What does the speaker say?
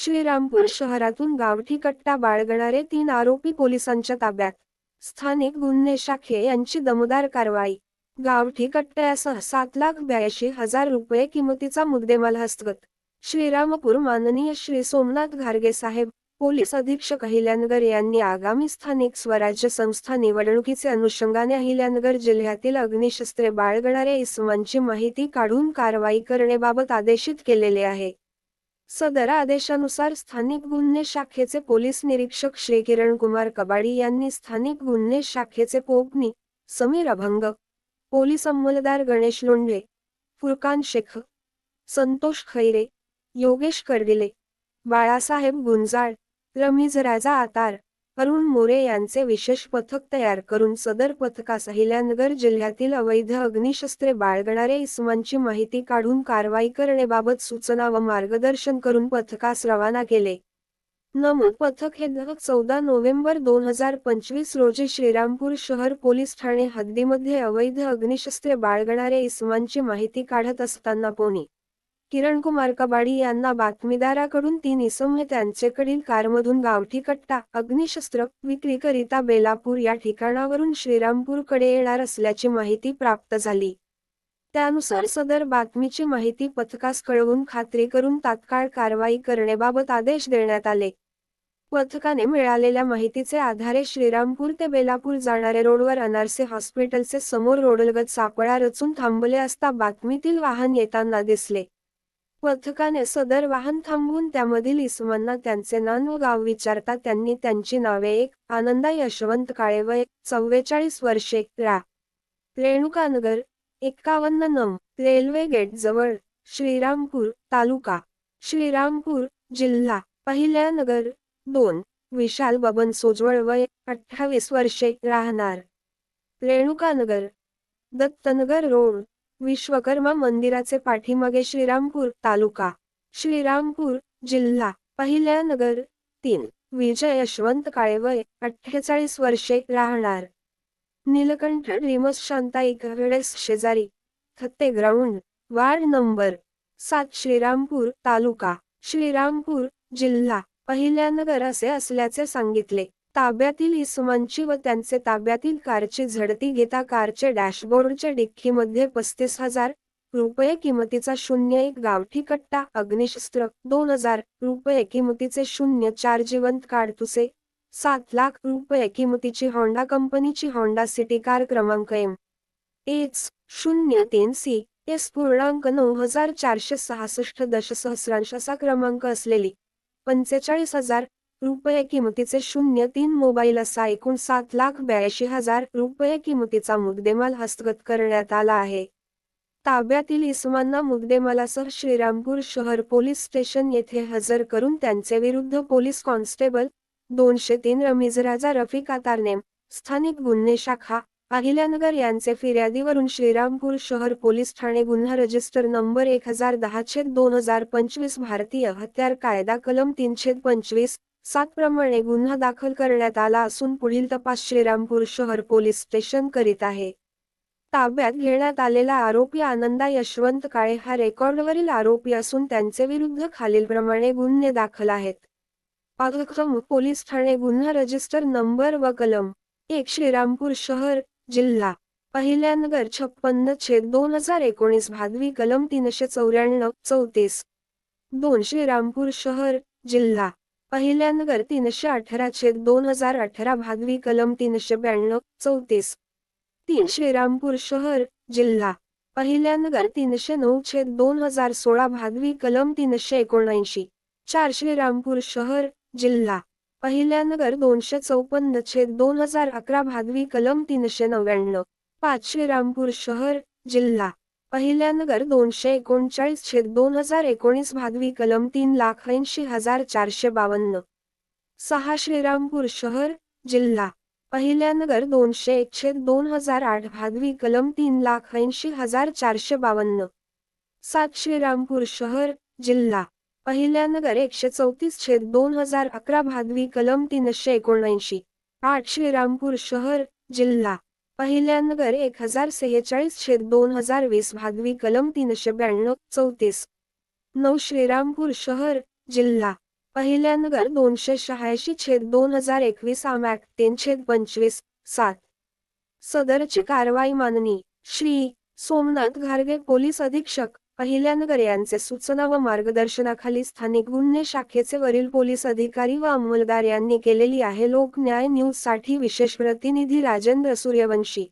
श्रीरामपूर शहरातून गावठी कट्टा बाळगणारे 3 आरोपी पोलिसांच्या ताब्यात. स्थानिक गुन्हे शाखे यांची दमदार कारवाई. गावठी कट्ट्यासह 7,82,000 रुपये किमतीचा मुद्देमाल हस्तगत. श्रीरामपूर. माननीय श्री सोमनाथ घारगे साहेब, पोलीस अधीक्षक अहिल्यानगर यांनी आगामी स्थानिक स्वराज्य संस्था निवडणुकीचे अनुषंगाने अहिल्यानगर जिल्ह्यातील अग्निशस्त्रे बाळगणाऱ्या इसमांची माहिती काढून कारवाई करण्याबाबत आदेशित केलेले आहे. सदर आदेशानुसार स्थानिक गुन्हे शाखेचे पोलीस निरीक्षक श्री किरणकुमार कबाडी यांनी स्थानिक गुन्हे शाखेचे पोपनी समीर अभंग, पोलीस अंमलदार गणेश लोंढे, फुरकान शेख, संतोष खैरे, योगेश करडिले, बाळासाहेब गुंजाळ, रमीज राजा आतार, अरुण मोरे यांचे विशेष पथक तयार करून सदर पथकास अहिल्यानगर जिल्ह्यातील अवैध अग्निशस्त्रे बाळगणाऱ्या इसमांची माहिती काढून कारवाई करण्याबाबत सूचना व मार्गदर्शन करून पथकास रवाना केले. नमूद पथक हे 14 नोव्हेंबर 2025 रोजी श्रीरामपूर शहर पोलीस ठाणे हद्दीमध्ये अवैध अग्निशस्त्रे बाळगणाऱ्या इसमांची माहिती काढत असताना पोनी किरणकुमार कबाडी यांना बातमीदाराकडून 3 इसम हे त्यांच्याकडील कारमधून गावठी कट्टा अग्निशस्त्र विक्रीकरिता बेलापूर या ठिकाणावरून श्रीरामपूरकडे येणार असल्याची माहिती प्राप्त झाली. त्यानुसार सदर बातमीची माहिती पथकास कळवून खात्री करून तात्काळ कारवाई करण्याबाबत आदेश देण्यात आले. पथकाने मिळालेल्या माहितीचे आधारे श्रीरामपूर ते बेलापूर जाणाऱ्या रोडवर अनारसे हॉस्पिटलचे समोर रोडलगत सापळा रचून थांबले असता बातमीतील वाहन येताना दिसले. पथकाने सदर वाहन थांबवून त्यामधील इसमांना त्यांचे नाव व गाव विचारता त्यांनी त्यांची नावे 1. आनंदा यशवंत काळे वय 44 वर्षे, रेणुकानगर, 51 नम. रेल्वे गेट जवळ, श्रीरामपूर, तालुका श्रीरामपूर, जिल्हा अहिल्यानगर. 2. विशाल बबन सोजवळ वय 28 वर्षे, राहणार रेणुकानगर, दत्तनगर रोड, विश्वकर्मा मंदिराचे पाठीमागे, श्रीरामपूर, तालुका श्रीरामपूर, जिल्हा अहिल्यानगर. 3. विजय यशवंत काळे वय 48 वर्षे, राहणार नीलकंठ रिमस शांताई गवेडेस शेजारी, Thatte ground, ward number 7, Shrirampur, taluka Shrirampur, जिल्हा अहिल्यानगर असे असल्याचे सांगितले. ताब्यातील इसमांची व त्यांचे ताब्यातील कारची झडती घेता कारचे डॅशबोर्डच्या डिक्कीमध्ये 35,000 रुपये किमतीचा 01 गावठी कट्टा अग्निशस्त्र, 2,000 रुपये किमतीचे 04 जिवंत काडतुसे, 7 लाख रुपये किमतीची होंडा कंपनीची होंडा सिटी कार क्रमांक MH03 CS.9466 असा क्रमांक असलेली 45,000 रुपये किमतीचे 03 मोबाईल असा एकूण 7,82,000 रुपये किमतीचा मुद्देमाल हस्तगत करण्यात आला आहे. ताब्यातील इसमांना मुद्देमालासह श्रीरामपूर शहर पोलीस स्टेशन येथे हजर करून त्यांचे विरुद्ध पोलीस कॉन्स्टेबल 203 रमीज राजा रफिक आतार नेम, स्थानिक गुन्हे शाखा अहिल्यानगर यांचे फिर्यादीवरून श्रीरामपूर शहर पोलीस ठाणे गुन्हा रजिस्टर नंबर 1010/2025 भारतीय हत्यार कायदा कलम 325 7 प्रमाणे गुन्हा दाखल करण्यात आला असून पुढील तपास श्रीरामपूर शहर पोलीस स्टेशन करीत आहे. ताब्यात घेण्यात आलेला आरोपी आनंदा यशवंत काळे हा रेकॉर्डवरील आरोपी असून त्यांचे विरुद्ध खालीलप्रमाणे गुन्हे दाखल आहेत. पाथकम पोलीस ठाणे गुन्हा रजिस्टर नंबर व कलम 1 श्रीरामपूर शहर, जिल्हा अहिल्यानगर 56/2019 भादवी कलम 394 34. 2 श्रीरामपूर शहर, जिल्हा अहिल्यानगर 318/2018 भादवी कलम 392 34. 3 श्रीरामपूर शहर, जिल्हा अहिल्यानगर 309/2016 भादवी कलम 379. 4 श्रीरामपूर शहर, जिल्हा अहिल्यानगर 254/2011 भादवी कलम 399. 5 श्रीरामपूर शहर, जिल्हा अहिल्यानगर 239/2019 भादवी कलम 3,80,452. 6 श्रीरामपूर शहर, जिल्हा अहिल्यानगर 201/2008 भादवी कलम 3,80,452. 7 श्रीरामपूर शहर, जिल्हा अहिल्यानगर 134/2011 भादवी कलम 379. 8 श्रीरामपूर शहर, जिल्हा अहिल्यानगर 1046/2020 भादवी कलम 392 34. 9 श्रीरामपूर शहर, जिल्हा पहिल्यानगर 286/2021 ॲक्ट 3/25/7. सदरची कारवाई माननी श्री सोमनाथ घारगे पोलीस अधीक्षक पहिल्यानगर यांचे सूचना व मार्गदर्शनाखाली स्थानिक गुन्हे शाखेचे वरील पोलीस अधिकारी व अंमलदार यांनी केलेली आहे. लोकन्याय न्यूज साठी विशेष प्रतिनिधी राजेंद्र सूर्यवंशी.